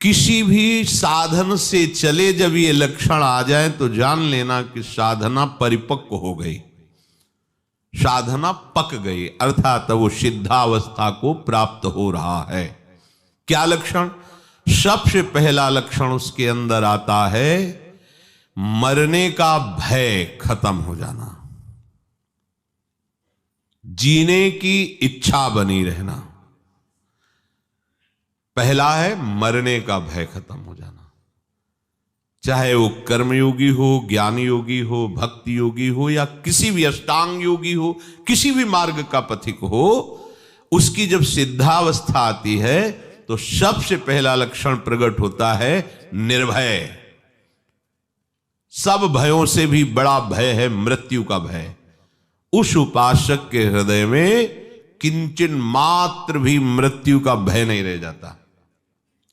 किसी भी साधन से चले जब ये लक्षण आ जाए तो जान लेना कि साधना परिपक्व हो गई, साधना पक गई, अर्थात वो सिद्धावस्था को प्राप्त हो रहा है। क्या लक्षण? सबसे पहला लक्षण उसके अंदर आता है मरने का भय खत्म हो जाना, जीने की इच्छा बनी रहना। पहला है मरने का भय खत्म हो जाना, चाहे वो कर्मयोगी हो, ज्ञान योगी हो, भक्ति योगी हो, या किसी भी अष्टांग योगी हो, किसी भी मार्ग का पथिक हो, उसकी जब सिद्धावस्था आती है तो सबसे पहला लक्षण प्रकट होता है निर्भय। सब भयों से भी बड़ा भय है मृत्यु का भय। उस उपासक के हृदय में किंचन मात्र भी मृत्यु का भय नहीं रह जाता।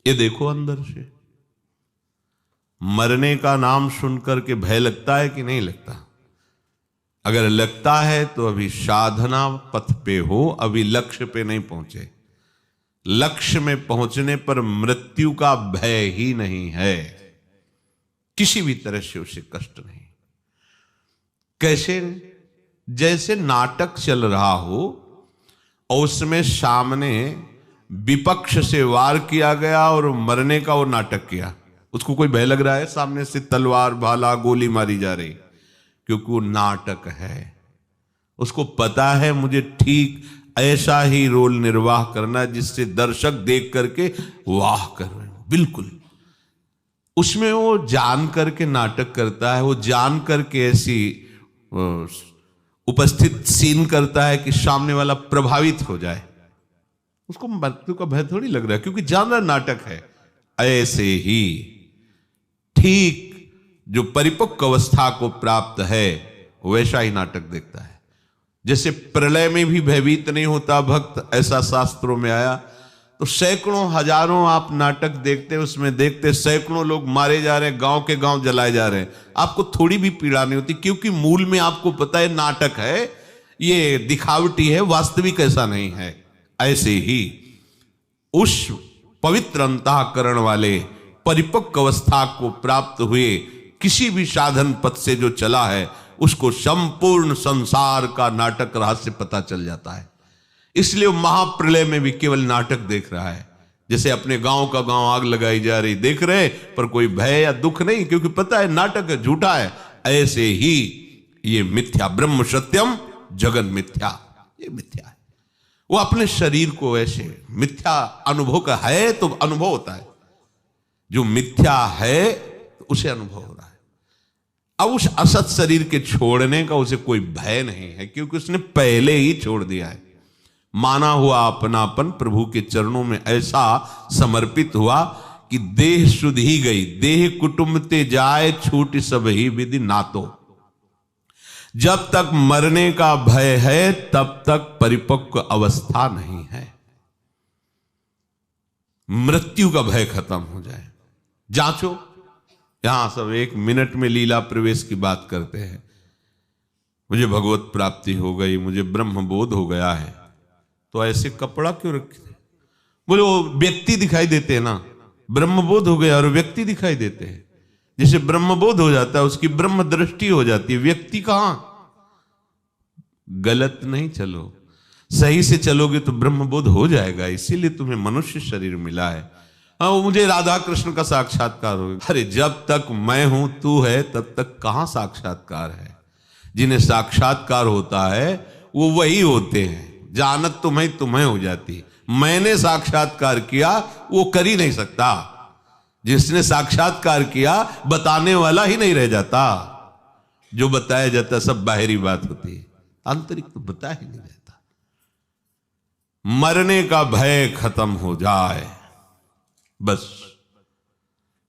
ये देखो अंदर से मरने का नाम सुनकर के भय लगता है कि नहीं लगता? अगर लगता है तो अभी साधना पथ पे हो, अभी लक्ष्य पे नहीं पहुंचे। लक्ष्य में पहुंचने पर मृत्यु का भय ही नहीं है, किसी भी तरह से उसे कष्ट नहीं। कैसे? जैसे नाटक चल रहा हो और उसमें सामने विपक्ष से वार किया गया और मरने का वो नाटक किया, उसको कोई भय लग रहा है? सामने से तलवार भाला गोली मारी जा रही, क्योंकि वो नाटक है। उसको पता है मुझे ठीक ऐसा ही रोल निर्वाह करना है जिससे दर्शक देख करके वाह कर रहे हो। बिल्कुल उसमें वो जान करके नाटक करता है, वो जान करके ऐसी उपस्थित सीन करता है कि सामने वाला प्रभावित हो जाए। उसको मृत्यु का भय थोड़ी लग रहा है, क्योंकि जान रहा नाटक है। ऐसे ही ठीक जो परिपक्व अवस्था को प्राप्त है वैसा ही नाटक देखता है। जैसे प्रलय में भी भयभीत नहीं होता भक्त, ऐसा शास्त्रों में आया। तो सैकड़ों हजारों आप नाटक देखते, उसमें देखते सैकड़ों लोग मारे जा रहे हैं, गांव के गांव जलाए जा रहे हैं, आपको थोड़ी भी पीड़ा नहीं होती, क्योंकि मूल में आपको पता है नाटक है, ये दिखावटी है, वास्तविक ऐसा नहीं है। ऐसे ही उस पवित्र अंतःकरण वाले परिपक्व अवस्था को प्राप्त हुए किसी भी साधन पथ से जो चला है, उसको संपूर्ण संसार का नाटक रहस्य पता चल जाता है। इसलिए महाप्रलय में भी केवल नाटक देख रहा है। जैसे अपने गांव का गांव आग लगाई जा रही देख रहे, पर कोई भय या दुख नहीं, क्योंकि पता है नाटक है, झूठा है। ऐसे ही ये मिथ्या, ब्रह्म सत्यम जगन मिथ्या, ये मिथ्या है। वो अपने शरीर को ऐसे मिथ्या अनुभव का है तो अनुभव होता है, जो मिथ्या है तो उसे अनुभव हो रहा है। अब उस असत शरीर के छोड़ने का उसे कोई भय नहीं है, क्योंकि उसने पहले ही छोड़ दिया है। माना हुआ अपनापन प्रभु के चरणों में ऐसा समर्पित हुआ कि देह शुद्ध ही गई, देह कुटुंब ते जाए छूट सब ही विधि नातो। जब तक मरने का भय है तब तक परिपक्व अवस्था नहीं है। मृत्यु का भय खत्म हो जाए। जांचो, यहां सब 1 मिनट में लीला प्रवेश की बात करते हैं। मुझे भगवत प्राप्ति हो गई, मुझे ब्रह्म बोध हो गया है, तो ऐसे कपड़ा क्यों रखे? बोले वो व्यक्ति दिखाई देते हैं ना, ब्रह्मबोध हो गया और व्यक्ति दिखाई देते हैं। जिसे ब्रह्मबोध हो जाता है उसकी ब्रह्म दृष्टि हो जाती है, व्यक्ति कहां? गलत नहीं चलो, सही से चलोगे तो ब्रह्मबोध हो जाएगा। इसीलिए तुम्हें मनुष्य शरीर मिला है। हाँ, वो मुझे राधा कृष्ण का साक्षात्कार हो गया। अरे जब तक मैं हूं तू है तब तक कहां साक्षात्कार है? जिन्हें साक्षात्कार होता है वो वही होते हैं। जानत तुम्हें तुम्हें हो जाती। मैंने साक्षात्कार किया वो कर ही नहीं सकता। जिसने साक्षात्कार किया बताने वाला ही नहीं रह जाता। जो बताया जाता सब बाहरी बात होती है, आंतरिक तो बताया ही नहीं जाता। मरने का भय खत्म हो जाए बस।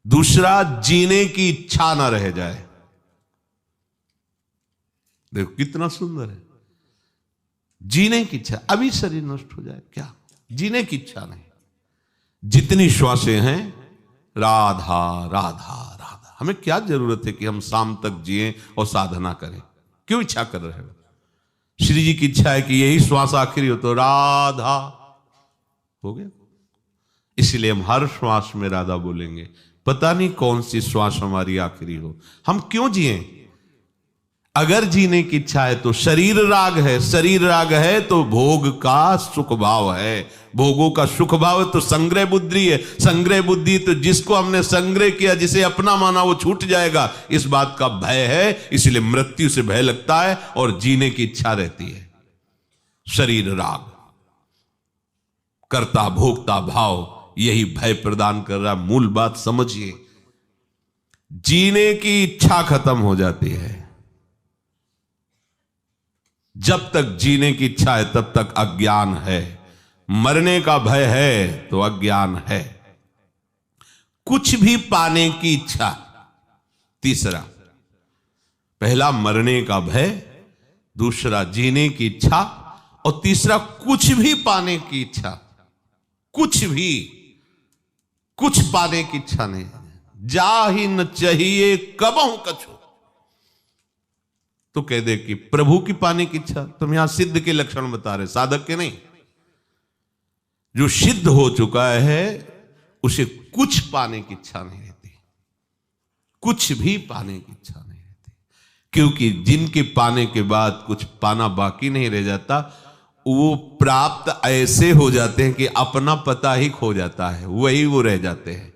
दूसरा, जीने की इच्छा ना रह जाए। देखो कितना सुंदर है, जीने की इच्छा। अभी शरीर नष्ट हो जाए क्या, जीने की इच्छा नहीं। जितनी श्वासें हैं राधा राधा राधा। हमें क्या जरूरत है कि हम शाम तक जिए और साधना करें? क्यों इच्छा कर रहे हो? श्री जी की इच्छा है कि यही श्वास आखिरी हो तो राधा हो गया। इसलिए हम हर श्वास में राधा बोलेंगे। पता नहीं कौन सी श्वास हमारी आखिरी हो, हम क्यों जिए? अगर जीने की इच्छा है तो शरीर राग है, शरीर राग है तो भोग का सुख भाव है, भोगों का सुख भाव है तो संग्रह बुद्धि है, संग्रह बुद्धि तो जिसको हमने संग्रह किया, जिसे अपना माना, वो छूट जाएगा, इस बात का भय है। इसलिए मृत्यु से भय लगता है और जीने की इच्छा रहती है। शरीर राग, कर्ता भोक्ता भाव, यही भय प्रदान कर रहा। मूल बात समझिए, जीने की इच्छा खत्म हो जाती है। जब तक जीने की इच्छा है तब तक अज्ञान है, मरने का भय है तो अज्ञान है। कुछ भी पाने की इच्छा, तीसरा, पहला मरने का भय, दूसरा जीने की इच्छा, और तीसरा कुछ भी पाने की इच्छा। कुछ भी, कुछ पाने की इच्छा नहीं, जा ही न चाहिए कबहू कछु। तो कह दे कि प्रभु की पाने की इच्छा। तुम यहां सिद्ध के लक्षण बता रहे, साधक के नहीं। जो सिद्ध हो चुका है उसे कुछ पाने की इच्छा नहीं रहती, कुछ भी पाने की इच्छा नहीं रहती, क्योंकि जिनके पाने के बाद कुछ पाना बाकी नहीं रह जाता, वो प्राप्त ऐसे हो जाते हैं कि अपना पता ही खो जाता है, वही वो रह जाते हैं।